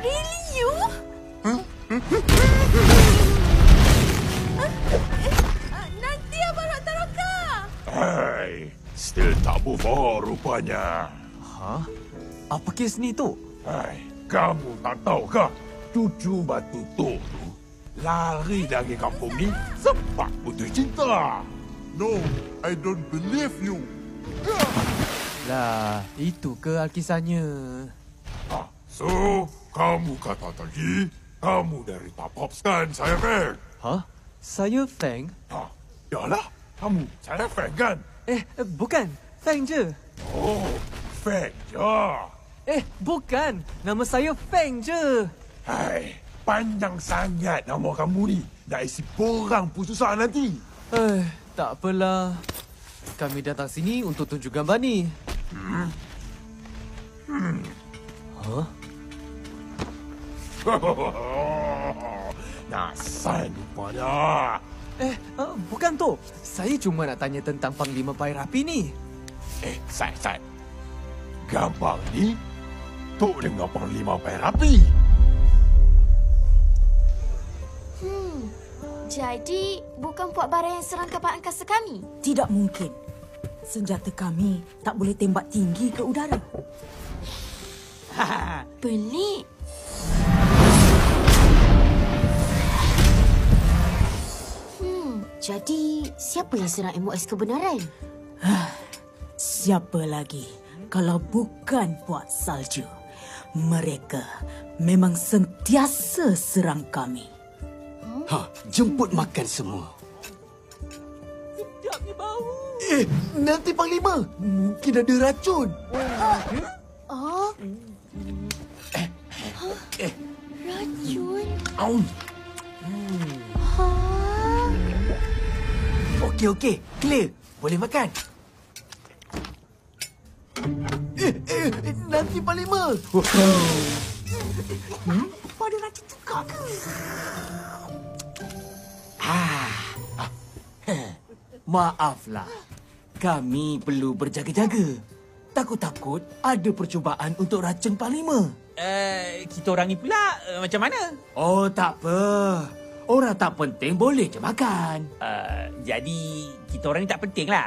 Really, you? Nanti Abang nak taruhka. Hai, still tak move on rupanya. Hah? Apa kes ni, Tok? Hai, kamu tak tahu kah? Cucu batu tu lari dari kampung ni sebab putus cinta. No, I don't believe you. Lah, itu ke kisahnya? So, kamu kata tadi, kamu dari Top Pops kan, saya Feng? Hah? Saya Feng? Yalah, kamu saya Feng kan? Bukan. Feng je. Oh, Feng ya. Bukan. Nama saya Feng je. Hai, panjang sangat nama kamu ni. Nak isi borang pun susah nanti. Tak apalah. Kami datang sini untuk tunjuk gambar ni. Hah? Nasan rupanya. Bukan tu. Saya cuma nak tanya tentang Panglima Pair Api ni. Sai. Gambar ni Tok dengan Panglima Pair Api. Jadi, bukan Puak Bara yang serang kapal angkasa kami? Tidak mungkin. Senjata kami tak boleh tembak tinggi ke udara. Pelik. Jadi, siapa yang serang MOS kebenaran? Siapa lagi kalau bukan Puak Salju? Mereka memang sentiasa serang kami. Jemput makan semua. Sedapnya bau. Nanti Panglima. Mungkin ada racun. Racun? Okey. Clear. Boleh makan. Nanti Panglima. Pada racun juga ke? Maaflah. Kami perlu berjaga-jaga. Takut-takut ada percubaan untuk racun Panglima. Kita orang ni pula macam mana? Oh, tak apa. Orang tak penting boleh je makan. Jadi kita orang ni tak penting lah.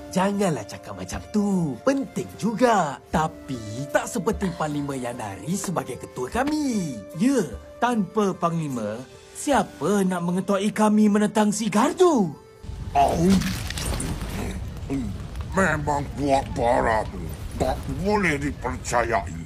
Janganlah cakap macam tu. Penting juga. Tapi tak seperti Panglima yang nari sebagai ketua kami. Ya, tanpa Panglima, siapa nak mengetuai kami menentang si gardu? Memang Puak Bara tu tak boleh dipercayai.